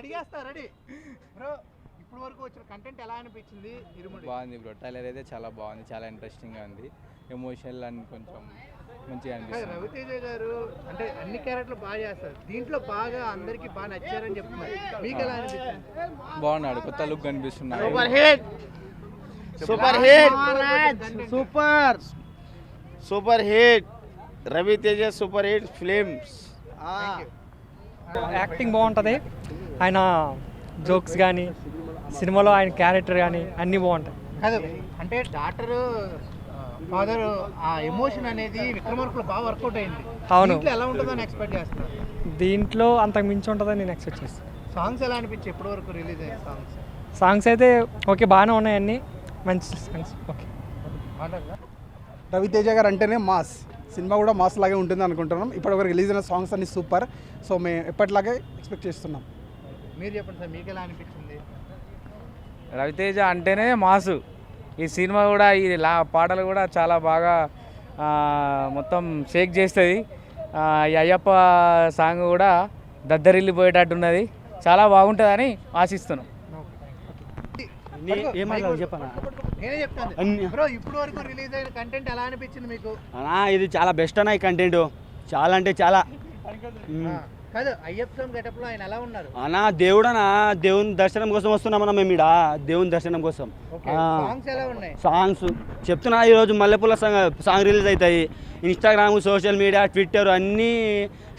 అడిగేస్తా ready bro. ఇప్పుడు వరకు వచ్చిన కంటెంట్ ఎలా అనిపించింది ఇరుముడి? బాగుంది బ్రో, ట్రైలర్ అయితే చాలా బాగుంది, చాలా ఇంట్రెస్టింగ్గా ఉంది, ఎమోషనల్ అని కొంచెం మంచిగా అనిపిస్తుంది. రవితేజ గారు అంటే అన్ని క్యారెక్టర్లు బాగా చేస్తారు, దీంట్లో బాగా అందరికి బాగా నచ్చారని చెప్తున్నారు, మీకు ఎలా అనిపిస్తుంది? బాగున్నాడు, కొత్త లుక్ కనిపిస్తున్నాడు. Super hit super hit super super hit Raviteja super hit films. Acting బాగుంటుంది, ఆయన జోక్స్ కానీ సినిమాలో ఆయన క్యారెక్టర్ కానీ అన్నీ బాగుంటాయి. కాదు అంటే డాక్టర్ ఫాదర్ ఆ ఎమోషన్ అనేది విక్రమార్కులో బాగా వర్కౌట్ అయింది. అవును. దీంట్లో ఎలా ఉంటుందని ఎక్స్పెక్ట్ చేస్తున్నారు? దీంట్లో అంతకు మించి ఉంటుందని నేను ఎక్స్పెక్ట్ చేస్తాను. సాంగ్స్ ఎలా అనిపించి ఎప్పటి వరకు రిలీజ్ అయ్యే సాంగ్స్ అయితే ఓకే, బాగానే ఉన్నాయి, అన్నీ మంచి సాంగ్స్. ఓకే. రవితేజ గారు అంటేనే మాస్, సినిమా కూడా మాస్ లాగే ఉంటుంది అనుకుంటున్నాం. ఇప్పటివరకు రిలీజ్ అయిన సాంగ్స్ అన్ని సూపర్, సో మేము ఎప్పటిలాగే ఎక్స్పెక్ట్ చేస్తున్నాం. మీరు చెప్పండి సార్, మీకు ఎలా అనిపించింది? రవితేజ అంటేనే మాసు. ఈ సినిమా కూడా ఈ పాటలు కూడా చాలా బాగా మొత్తం షేక్ చేస్తుంది. ఈ అయ్యప్ప సాంగ్ కూడా దద్దరిల్లిపోయేటట్టున్నది, చాలా బాగుంటుందని ఆశిస్తున్నాం. నేనే చెప్తాను బ్రో, ఇప్పుడు వరకు రిలీజ్ అయిన కంటెంట్ ఎలా అనిపించింది మీకు? ఇది చాలా బెస్ట్ అన్న, ఈ కంటెంట్ చాలా అంటే చాలా. కాదు అయ్యప్ప స్వామి గెటప్ లో ఆయన ఎలా ఉన్నారు అన్నా? దేవుడనా, దేవుని దర్శనం కోసం వస్తున్నామన్నా మేము ఇక్కడ, దేవుని దర్శనం కోసం. సాంగ్స్ ఎలా ఉన్నాయి? సాంగ్స్ చెప్తున్నా, ఈరోజు మల్లెపూల సాంగ్ రిలీజ్ అవుతాయి, ఇన్స్టాగ్రామ్, సోషల్ మీడియా, ట్విట్టర్ అన్నీ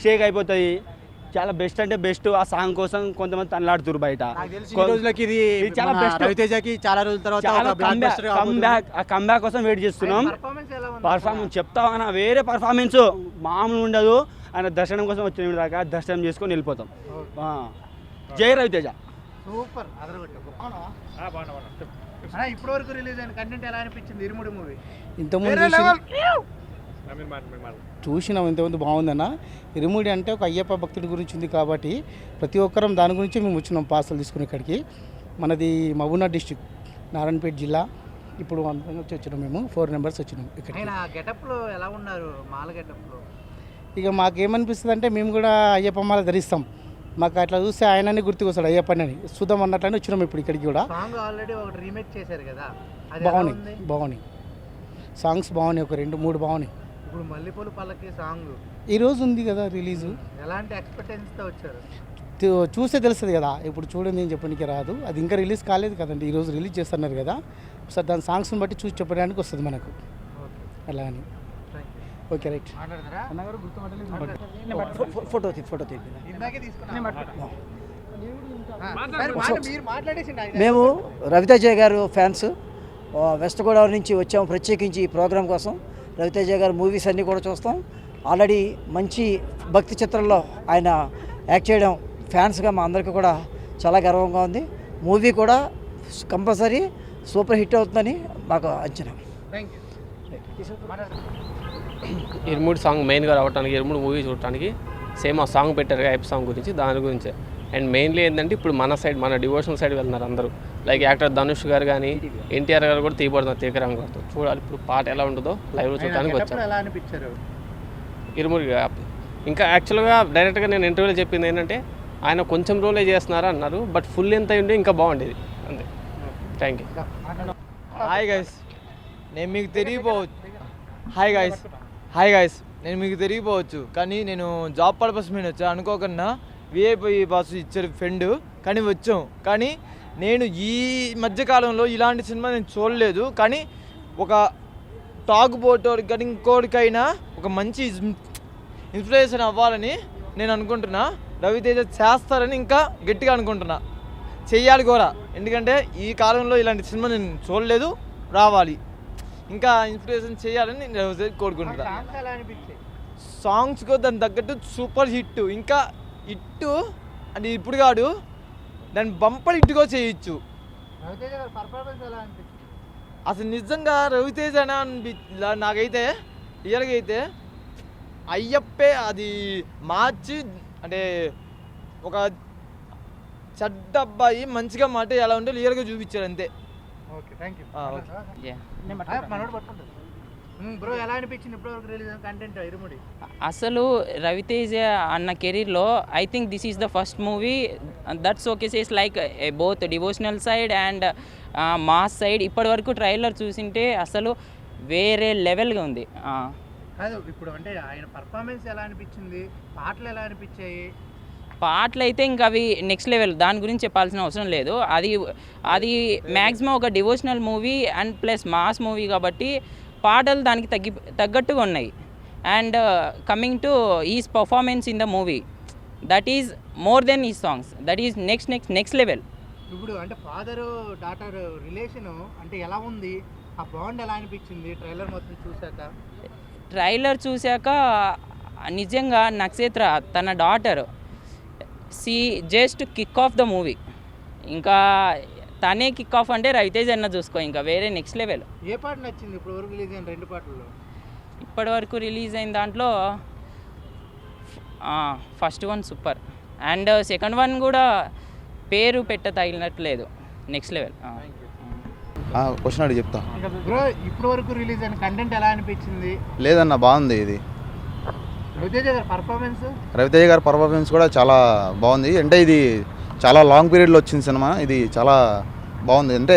షేక్ అయిపోతాయి. చాలా బెస్ట్ అంటే బెస్ట్. ఆ సాంగ్ కోసం కొంతమంది తనలాడుతున్నారు బయట. చాలా బెస్ట్. రవితేజకి చాలా రోజుల తర్వాత కమ్బ్యాక్ కోసం వెయిట్ చేస్తున్నాం. పర్ఫార్మెన్స్ చెప్తామన్నా, వేరే పర్ఫార్మెన్స్ మామూలు ఉండదు. ఆయన దర్శనం కోసం వచ్చిన దాకా దర్శనం చేసుకొని వెళ్ళిపోతాం. జై రవితేజ. సూపర్. ఇప్పటి వరకు రిలీజ్ అయిన కంటెంట్ ఎలా అనిపించింది ఇరుముడి మూవీ? చూసినాం, ఇంతకుముందు బాగుందన్న. ఇరుముడి అంటే ఒక అయ్యప్ప భక్తుడి గురించి ఉంది కాబట్టి ప్రతి ఒక్కరం దాని గురించి మేము వచ్చినాం పార్సల్ తీసుకుని ఇక్కడికి. మనది మహబూబ్నగర్ డిస్టిక్, నారాయణపేట జిల్లా. ఇప్పుడు అందరం వచ్చి వచ్చినాం, మేము 4 మెంబర్స్ వచ్చినాం ఇక్కడ. గెటప్లో ఎలా ఉన్నారు మాల గెటప్లో? ఇక మాకేమనిపిస్తుంది అంటే మేము కూడా అయ్యప్ప మాల ధరిస్తాం, మాకు అట్లా చూస్తే ఆయనని గుర్తుకొస్తాడు అయ్యప్పని చూద్దాం అన్నట్లని వచ్చినాం ఇప్పుడు ఇక్కడికి కూడా. సాంగ్ ఆల్రెడీ ఒకటి రీమేక్ చేశారు కదా, బాగున్నాయి సాంగ్స్, బాగున్నాయి, ఒక 2-3 బాగున్నాయి. ఇప్పుడు మల్లెపూలు పల్లకి సాంగ్ ఈరోజు ఉంది కదా రిలీజు. ఎలాంటి ఎక్స్పెక్టేషన్స్తో వచ్చారు? చూస్తే తెలుస్తుంది కదా, ఇప్పుడు చూడండి నేను చెప్పడానికి రాదు, అది ఇంకా రిలీజ్ కాలేదు కదండి, ఈరోజు రిలీజ్ చేస్తున్నారు కదా. ఒకసారి దాని సాంగ్స్ని బట్టి చూసి చెప్పడానికి వస్తుంది మనకు, అలా అని. Okay right. ఫోటో మేము రవితేజ గారు ఫ్యాన్స్, వెస్ట్ గోదావరి నుంచి వచ్చాము ప్రత్యేకించి ఈ ప్రోగ్రాం కోసం. రవితేజ గారు మూవీస్ అన్నీ కూడా చూస్తాం. ఆల్రెడీ మంచి భక్తి చిత్రంలో ఆయన యాక్ట్ చేయడం ఫ్యాన్స్గా మా అందరికీ కూడా చాలా గర్వంగా ఉంది. మూవీ కూడా కంపల్సరీ సూపర్ హిట్ అవుతుందని మాకు అంచనా. ఇరుముడి సాంగ్ మెయిన్గా రావడానికి, ఇరుముడి మూవీ చూడటానికి సేమ్ ఆ సాంగ్ పెట్టారు అయ్యప్ప సాంగ్ గురించి, దాని గురించే. అండ్ మెయిన్లీ ఏంటంటే ఇప్పుడు మన సైడ్, మన డివోషనల్ సైడ్ వెళ్తున్నారు అందరూ. లైక్ యాక్టర్ ధనుష్ గారు కానీ, ఎన్టీఆర్ గారు కూడా తీయబడుతున్నారు తీకరామ్ గారితో. చూడాలి ఇప్పుడు పాట ఎలా ఉంటుందో లైవ్లో చూడడానికి వచ్చారు. ఇరుముడి ఇంకా యాక్చువల్గా డైరెక్ట్గా నేను ఇంటర్వ్యూలో చెప్పింది ఏంటంటే ఆయన కొంచెం రోలే చేస్తున్నారు అన్నారు, బట్ ఫుల్ ఎంత ఉంటే ఇంకా బాగుండేది. అంతే. Thank you. హాయ్ గైస్, నేను మీకు తెలియపోవచ్చు. నేను మీకు తెలియపోవచ్చు కానీ నేను జాబ్ పర్పస్ మీద వచ్చా, అనుకోకుండా విఐపి బస్సు ఇచ్చారు ఫ్రెండ్, కానీ వచ్చాం. కానీ నేను ఈ మధ్యకాలంలో ఇలాంటి సినిమా నేను చూడలేదు. కానీ ఒక టాక్ బోటోడికి కానీ ఇంకోటికైనా ఒక మంచి ఇన్స్పిరేషన్ అవ్వాలని నేను అనుకుంటున్నా. రవితేజ చేస్తారని ఇంకా గట్టిగా అనుకుంటున్నా, చెయ్యాలి కూడా. ఎందుకంటే ఈ కాలంలో ఇలాంటి సినిమా నేను చూడలేదు, రావాలి, ఇంకా ఇన్స్పిరేషన్ చేయాలని నేను కోరుకుంటున్నా. సాంగ్స్ కూడా దాని తగ్గట్టు సూపర్ హిట్, ఇంకా హిట్ అంటే ఇప్పుడు కాదు, దాన్ని బంపర్ హిట్గా చేయొచ్చు. అసలు నిజంగా రవితేజ నాకైతే రియల్గా అయితే అయ్యప్పే అది మార్చి, అంటే ఒక చెడ్డ అబ్బాయి మంచిగా మాట ఎలా ఉంటే రియల్గా చూపించారు అంతే. బ్రో ఎలా అనిపించింది ఇప్పటివరకు రిలీజ్ కంటెంట్ ఇరుముడి? అసలు రవితేజ అన్న కెరీర్లో I think this is the first movie that showcases like both devotional side and mass side. ఇప్పటి వరకు ట్రైలర్ చూసింటే అసలు వేరే లెవెల్గా ఉంది. కాదు ఇప్పుడు అంటే ఆయన పర్ఫార్మెన్స్ ఎలా అనిపించింది, పాటలు ఎలా అనిపించాయి? పాటలు అయితే ఇంకా అవి నెక్స్ట్ లెవెల్, దాని గురించి చెప్పాల్సిన అవసరం లేదు. అది మ్యాక్సిమం ఒక devotional movie and plus mass movie కాబట్టి పాటలు దానికి తగ్గట్టుగా ఉన్నాయి. And coming to is performance in the movie that is more than ఈ songs, that is next level. ఇప్పుడు అంటే ఫాదర్ డాటర్ రిలేషన్ అంటే ఎలా ఉంది, ఆ బాండ్ ఎలా అనిపించింది ట్రైలర్ మొత్తం చూశాక? ట్రైలర్ చూశాక నిజంగా నక్షత్ర తన daughter see just kick of the movie. ఇంకా తనే కిక్ ఆఫ్ అంటే రవితేజ్ అన్న చూసుకో, ఇంకా వేరే నెక్స్ట్ లెవెల్. ఏ పాట నచ్చింది ఇప్పుడు వరకు రిలీజ్ అయిన 2 పాటల్లో? ఇప్పటి వరకు రిలీజ్ అయిన దాంట్లో first one super and second one కూడా పేరు తగిలినట్లేదు, నెక్స్ట్ లెవెల్. క్వశ్చన్ అడిగి చెప్తా. బ్రో ఇప్పటి వరకు రిలీజ్ అయిన కంటెంట్ ఎలా అనిపించింది? లేదన్న బాగుంది. ఇది రవితేజ గారి పర్ఫార్మెన్స్, రవితేజ గారి పర్ఫార్మెన్స్ కూడా చాలా బాగుంది. అంటే ఇది చాలా లాంగ్ పీరియడ్లో వచ్చిన సినిమా, ఇది చాలా బాగుంది. అంటే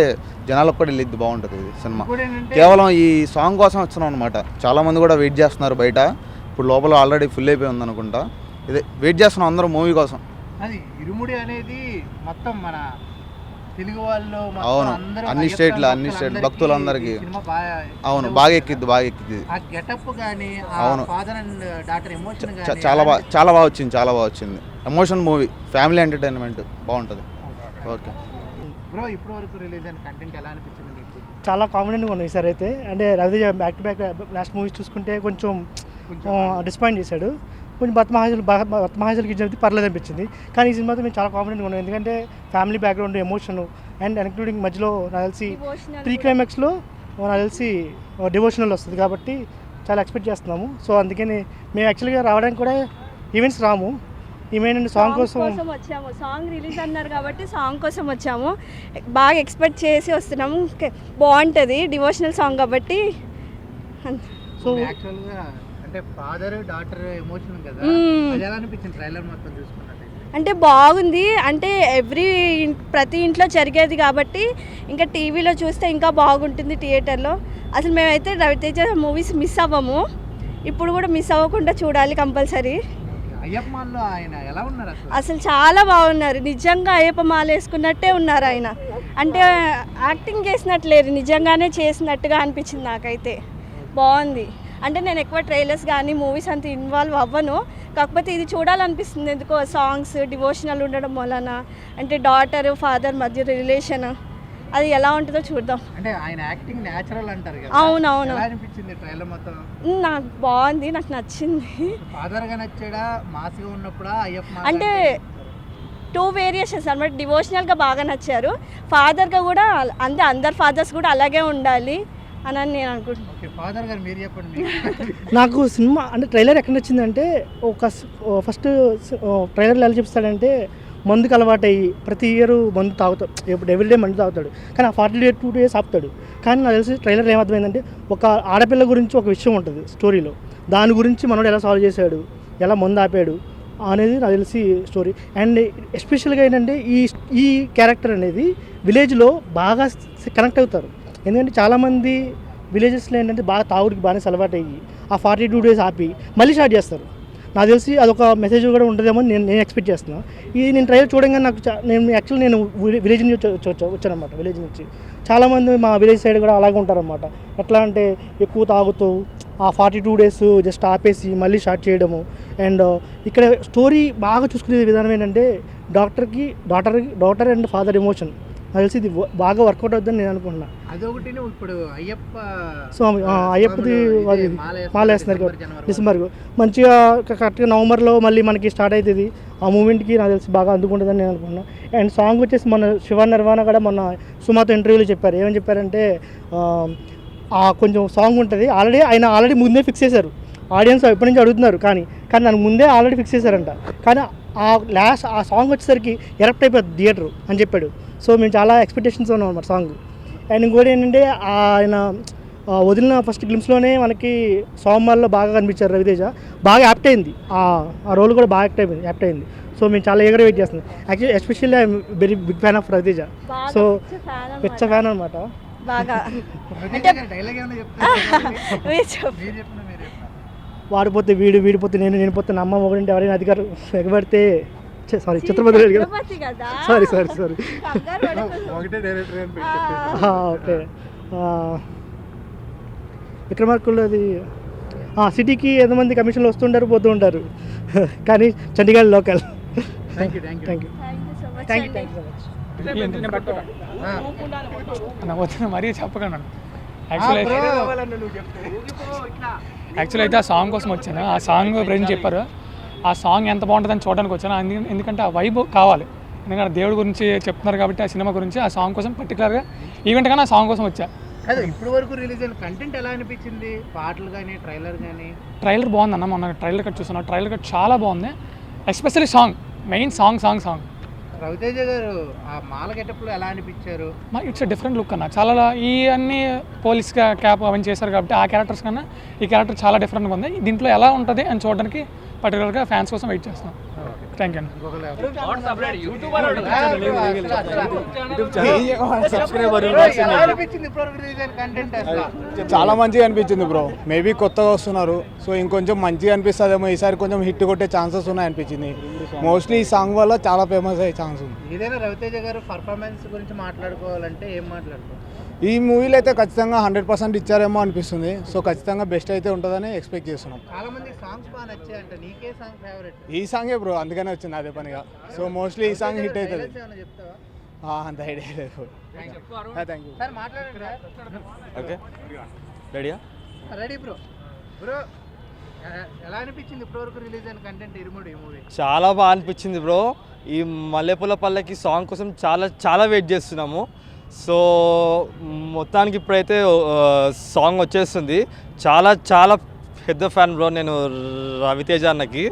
జనాలకు కూడా వెళ్ళిద్ది, బాగుంటుంది ఇది సినిమా. కేవలం ఈ సాంగ్ కోసం వచ్చినాం అనమాట. చాలామంది కూడా వెయిట్ చేస్తున్నారు బయట. ఇప్పుడు లోపల ఆల్రెడీ ఫుల్ అయిపోయి ఉంది అనుకుంటా. ఇదే వెయిట్ చేస్తున్నాం అందరూ మూవీ కోసం. అది ఇరుముడి అనేది మొత్తం మన తెలుగు వాళ్ళు, అవును, అన్ని స్టేట్ల భక్తులందరికీ అవును బాగా ఎక్కిద్ది. ఆ గెటప్ గానీ, అవును, ఫాదర్ అండ్ డాటర్ ఎమోషన్ గానీ చాలా బాగా వచ్చింది. ఎమోషన్ మూవీ, ఫ్యామిలీ ఎంటర్టైన్మెంట్ బాగుంటుంది. ఓకే బ్రో ఇప్పటి వరకు రిలీజ్ అయిన కంటెంట్ ఎలా అనిపించింది మీకు? చాలా కాన్ఫిడెంట్గా ఉన్నాయి సార్. అయితే అంటే Raviteja back to back last movies చూసుకుంటే కొంచెం డిసప్పాయింట్ చేశాడు. కొంచెం బతమహాజులకి చెప్తే పర్లేదు అనిపించింది. కానీ ఈ సినిమాతో మేము చాలా కాన్ఫిడెంట్గా ఉన్నాం. ఎందుకంటే family background, emotion and including మధ్యలో నాకు తెలిసి ప్రీ క్లైమాక్స్లో నాకు తెలిసి డివోషనల్ వస్తుంది కాబట్టి చాలా ఎక్స్పెక్ట్ చేస్తున్నాము. సో అందుకని మేము యాక్చువల్గా రావడానికి కూడా ఈవెంట్స్ రాము, ఈవెంట్ సాంగ్ కోసం వచ్చాము. సాంగ్ రిలీజ్ అన్నారు కాబట్టి సాంగ్ కోసం వచ్చాము. బాగా ఎక్స్పెక్ట్ చేసి వస్తున్నాము. బాగుంటుంది డివోషనల్ సాంగ్ కాబట్టి. సో యాక్చువల్గా అంటే ఫాదర్ డాటర్ ఎమోషన్ కదా, అది ఎలా అనిపించింది ట్రైలర్ మొత్తం చూసుకున్నట్టు? అంటే బాగుంది. అంటే ప్రతి ఇంట్లో జరిగేది కాబట్టి ఇంకా టీవీలో చూస్తే ఇంకా బాగుంటుంది థియేటర్లో. అసలు మేమైతే రవితేజ మూవీస్ మిస్ అవ్వము, ఇప్పుడు కూడా మిస్ అవ్వకుండా చూడాలి కంపల్సరీ. అయ్యప్ప మాల్లో ఆయన ఎలా ఉన్నారు అసలు చాలా బాగున్నారు. నిజంగా అయ్యప్ప మాల వేసుకున్నట్టే ఉన్నారు ఆయన. అంటే యాక్టింగ్ చేసినట్లేదు, నిజంగానే చేసినట్టుగా అనిపించింది నాకైతే. బాగుంది. అంటే నేను ఎక్కువ ట్రైలర్స్ కానీ మూవీస్ అంత ఇన్వాల్వ్ అవ్వను, కాకపోతే ఇది చూడాలనిపిస్తుంది ఎందుకో. సాంగ్స్ డివోషనల్ ఉండడం వలన అంటే డాటర్ ఫాదర్ మధ్య రిలేషన్ అది ఎలా ఉంటుందో చూద్దాం. అంటే ఆయన యాక్టింగ్ నేచురల్ అంటారు కదా, అవునవును. ఎలా అనిపించింది ట్రైలర్ మొత్తం? నాకు బాగుంది, నాకు నచ్చింది. ఫాదర్ గా నచ్చాడా, మాస్గా ఉన్నప్పుడా అయ్యప్ప? అంటే 2 వేరియేషన్స్ అన్నమాట. డివోషనల్గా బాగా నచ్చారు, ఫాదర్గా కూడా అంతే. అందరు ఫాదర్స్ కూడా అలాగే ఉండాలి అని నేను అనుకుంటున్నాను. ఫాదర్ గారు మీరు చెప్పండి. నాకు సినిమా అంటే ట్రైలర్ ఎక్కడ నచ్చిందంటే, ఒక ఫస్ట్ ట్రైలర్లో ఎలా చెప్తాడంటే మందుకు అలవాటయ్యి ప్రతి ఇయర్ మందు తాగుతాడు, ఇప్పుడు ఎవ్రీడే మందు తాగుతాడు. కానీ ఆ 42 days ఆపుతాడు. కానీ నాకు తెలిసి ట్రైలర్ ఏమర్థమైందంటే, ఒక ఆడపిల్ల గురించి ఒక విషయం ఉంటుంది స్టోరీలో, దాని గురించి మనోడు ఎలా సాల్వ్ చేశాడు, ఎలా మందు ఆపాడు అనేది నాకు తెలిసి స్టోరీ. అండ్ ఎస్పెషల్గా ఏంటంటే ఈ క్యారెక్టర్ అనేది విలేజ్లో బాగా కనెక్ట్ అవుతారు. ఎందుకంటే చాలామంది విలేజెస్లో ఏంటంటే బాగా తాగుడికి బాగానే అలవాటు అయ్యి ఆ 42 days ఆపి మళ్ళీ స్టార్ట్ చేస్తారు. నాకు తెలిసి అదొక మెసేజ్ కూడా ఉంటుందేమో నేను ఎక్స్పెక్ట్ చేస్తున్నాను. ఇది నేను ట్రైలర్ చూడంగానే నాకు నేను విలేజ్ నుంచి వచ్చానమాట. విలేజ్ నుంచి చాలామంది మా విలేజ్ సైడ్ కూడా అలాగే ఉంటారనమాట. ఎట్లా అంటే ఎక్కువ తాగుతూ ఆ 42 days జస్ట్ ఆపేసి మళ్ళీ స్టార్ట్ చేయడము. అండ్ ఇక్కడ స్టోరీ బాగా చూసుకునే విధానం ఏంటంటే, డాటర్ అండ్ ఫాదర్ ఎమోషన్ నాకు తెలిసి ఇది బాగా వర్కౌట్ అవుతుందని నేను అనుకుంటున్నాను. అదొకటి. ఇప్పుడు అయ్యప్ప స్వామి అయ్యప్పది మాల వేస్తున్నారు కాబట్టి డిసెంబర్కు మంచిగా కరెక్ట్గా నవంబర్లో మళ్ళీ మనకి స్టార్ట్ అవుతుంది. ఆ మూమెంట్కి నాకు తెలిసి బాగా అందుకుంటుందని నేను అనుకున్నాను. అండ్ సాంగ్ వచ్చేసి మన శివ నిర్వాణ కూడా మొన్న సుమాతో ఇంటర్వ్యూలో చెప్పారు. ఏమని చెప్పారంటే, కొంచెం సాంగ్ ఉంటుంది ఆల్రెడీ ముందే ఫిక్స్ చేశారు. ఆడియన్స్ ఎప్పటి నుంచి అడుగుతున్నారు, కానీ దానికి ముందే ఆల్రెడీ ఫిక్స్ చేశారంట. కానీ ఆ సాంగ్ వచ్చేసరికి ఎరప్ట్ అయిపోతుంది థియేటర్ అని చెప్పాడు. సో మేము చాలా ఎక్స్పెక్టేషన్స్ ఉన్నాం అన్నమాట సాంగ్. అండ్ ఇంకోటి ఏంటంటే, ఆయన వదిలిన ఫస్ట్ గ్లిమ్స్లోనే మనకి సోమవారంలో బాగా కనిపించారు రవితేజ. బాగా యాప్ట్ అయింది, ఆ రోల్ కూడా బాగా యాప్ట్ అయింది. సో మేము చాలా ఎగర వెయిట్ చేస్తున్నాం. Actually especially I'm very big fan of Raviteja. So పిచ్చ ఫ్యాన్ అనమాట. బాగా వాడిపోతే వీడు, వీడిపోతే నేను, నేను పోతే అమ్మ ఒకటి ఎవరైనా అధికారం ఎగబడితే సారీ చిత్రపతి రెడ్డి కదా, సారీ ఒకటే డైరెక్టర్ అని ఓకే. విక్రమార్కులు అది సిటీకి ఎంతమంది కమిషన్లు వస్తుంటారు పోతూ ఉంటారు, కానీ Chandigarh local. Thank you thank you so much. మరీ చెప్పగలను. యాక్చువల్లీ అయితే ఆ సాంగ్ కోసం వచ్చాను. ఆ సాంగ్ ఫ్రెండ్స్ చెప్పారు, ఆ సాంగ్ ఎంత బాగుంటుందని చూడడానికి వచ్చాను. ఎందుకంటే ఆ వైబ్ కావాలి, ఎందుకంటే దేవుడి గురించి చెప్తున్నారు కాబట్టి ఆ సినిమా గురించి ఆ సాంగ్ కోసం పర్టికులర్గా ఈవెంట్ కానీ ఆ సాంగ్ కోసం వచ్చా. అదే ఇప్పుడు వరకు రిలీజ్ అయిన కంటెంట్ ఎలా అనిపించింది? పాటలు కానీ ట్రైలర్ కానీ? ట్రైలర్ బాగుందన్న, మొన్న ట్రైలర్ కట్ చూస్తున్నా, ట్రైలర్ కట్ చాలా బాగుంది. Especially song, main song. Raviteja garu ఆ మాల గెటప్లో ఎలా అనిపించారు? ఇట్స్ డిఫరెంట్ లుక్ అన్న. చాలా ఈ అన్ని పోలీస్ క్యాప్ అవన్నీ చేశారు కాబట్టి ఆ క్యారెక్టర్స్ కన్నా ఈ క్యారెక్టర్ చాలా డిఫరెంట్గా ఉంది. దీంట్లో ఎలా ఉంటుంది అని చూడడానికి పర్టికులర్గా ఫ్యాన్స్ కోసం వెయిట్ చేస్తున్నాం. థ్యాంక్ యూ చాలా మంచిగా అనిపించింది బ్రో. మేబీ కొత్తగా వస్తున్నారు, సో ఇంకొంచెం మంచిగా అనిపిస్తుందేమో. ఈసారి కొంచెం హిట్ కొట్టే ఛాన్సెస్ ఉన్నాయి అనిపించింది. మోస్ట్లీ ఈ సాంగ్ వల్ల చాలా ఫేమస్ అయ్యే ఛాన్స్ ఉంది. ఏదైనా రవితేజ గారు పర్ఫార్మెన్స్ గురించి మాట్లాడుకోవాలంటే ఏం మాట్లాడుకోవాలి? ఈ మూవీలో అయితే ఖచ్చితంగా 100% ఇచ్చారేమో అనిపిస్తుంది. సో ఖచ్చితంగా బెస్ట్ అయితే ఉంటుందని ఎక్స్పెక్ట్ చేస్తున్నాం. చాలా మంది సాంగ్స్ బాగా నచ్చాయి అంటే నీకే సాంగ్ ఫేవరెట్? ఈ సాంగే బ్రో, అందుకనే వచ్చింది అదే పనిగా. సో మోస్ట్లీ ఈ సాంగ్ హిట్ అవుతుంది. అంత ఐడియా లేదు. థ్యాంక్ యూ సార్, మాట్లాడండి. ఓకే, రెడీయా? Ready bro. ఎలా అనిపించింది ఇప్పటివరకు రిలీజ్ అయిన కంటెంట్ ఇరుముడి మూవీ? చాలా బాగా అనిపించింది బ్రో. ఈ మల్లెపూల పల్లకి సాంగ్ కోసం చాలా వెయిట్ చేస్తున్నాము. సో మొత్తానికి ఇప్పుడైతే సాంగ్ వచ్చేస్తుంది. చాలా పెద్ద ఫ్యాన్ బ్రో నేను రవితేజ అన్నకి.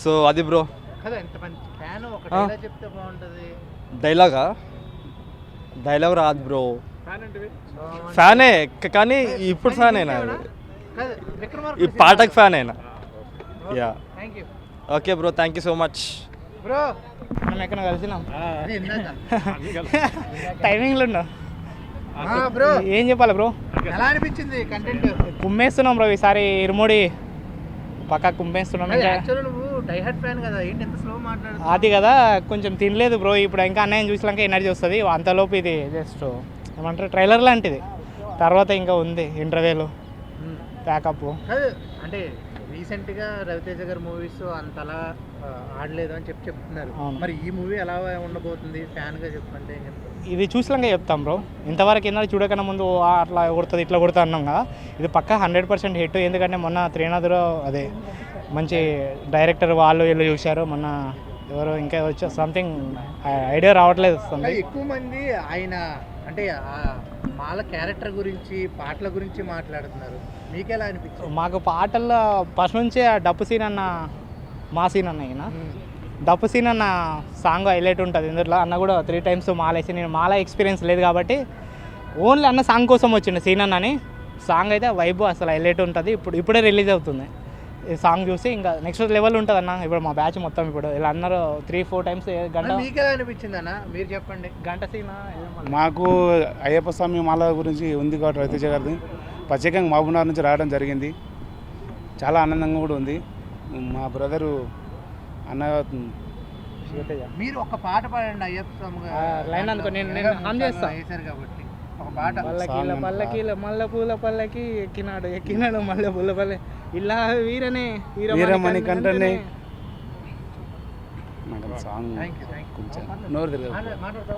సో అది బ్రో. డైలాగ్ రాదు బ్రో. ఫ్యానే కానీ ఇప్పుడు ఫ్యాన్ అయినా, ఈ పాటకు ఫ్యాన్ అయినా. Yeah okay bro, thank you so much bro. మనం ఎక్కడ కలిసినాం టైమింగ్లో ఉన్నా బ్రో. ఏం చెప్పాలి బ్రో? ఎలా అనిపించింది కంటెంట్? కుమ్మేస్తున్నాం బ్రో ఈసారి ఇరుముడి పక్కా కుమ్మేస్తున్నాం. నువ్వు డైహార్డ్ ఫ్యాన్ కదా, ఏంటి ఎంత స్లో మాట్లాడుతున్నావు? అది కదా కొంచెం తినలేదు బ్రో. ఇప్పుడు ఇంకా అన్నయ్యం చూసినాక ఎనర్జీ వస్తుంది. అంతలోపు ఇది జస్ట్ ఏమంటారు ట్రైలర్ లాంటిది. తర్వాత ఇంకా ఉంది ఇంటర్వ్యూలు ప్యాకప్. అంటే రీసెంట్గా రవితేజ గారి మూవీస్ అంతలా ఆడలేదు అని చెప్తున్నారు. మరి ఈ మూవీ ఎలా ఉండబోతుంది ఫ్యాన్గా చెప్పంటే? ఇది చూసినాక చెప్తాం బ్రో. ఇంతవరకు ఏంటంటే చూడకన్నా ముందు అట్లా కొడుతుంది ఇట్లా కొడుతుంది అన్నాం కదా. ఇది పక్కా 100% హిట్. ఎందుకంటే మొన్న త్రినాథ్లో అదే మంచి డైరెక్టర్ వాళ్ళు వీళ్ళు చూశారు. మొన్న ఎవరో ఇంకా వచ్చి సంథింగ్ ఐడియా రావట్లేదు. ఎక్కువ మంది ఆయన అంటే మాల క్యారెక్టర్ గురించి పాటల గురించి మాట్లాడుతున్నారు. మీకెలా అనిపించింది? మాకు పాటల్లో ఫస్ట్ నుంచే డప్పు సీన్ అన్న మా సీన్ అన్న ఈయన డప్పు సీన్ అన్న సాంగ్ హైలైట్ ఉంటుంది. ఇందులో అన్న కూడా 3 times మాలేసి, నేను మాల ఎక్స్పీరియన్స్ లేదు కాబట్టి ఓన్లీ అన్న సాంగ్ కోసం వచ్చిండు సీన్ అన్నని. సాంగ్ అయితే వైబ్ అసలు హైలైట్ ఉంటుంది. ఇప్పుడే రిలీజ్ అవుతుంది. ఈ సాంగ్ చూసి ఇంకా నెక్స్ట్ లెవెల్ ఉంటుంది అన్న. ఇప్పుడు మా బ్యాచ్ మొత్తం ఇప్పుడు ఇలా అన్నారు 3-4 times గంట. మీకెలా అనిపించింది అన్న? మీరు చెప్పండి. గంట సీనా? మాకు అయ్యప్ప స్వామి మాల గురించి ఉంది కాబట్టి రవితేజ గారిది ప్రత్యేకంగా మహబూబ్నగర్ నుంచి రావడం జరిగింది. చాలా ఆనందంగా కూడా ఉంది. మా బ్రదరు అన్న మీరు ఒక పాట పాడండి అయ్యప్ప స్వామి లైన్ అనుకో, నేను హామ్ చేస్తా కాబట్టి ఒక పాట. పల్లకీల మల్లె పూల పల్లకి ఎక్కినాడు మల్లె పూల పల్లె ఇలా వీరనే వీరమణి కంటనే సాంగ్ కొంచెం నోరు తిరగదు.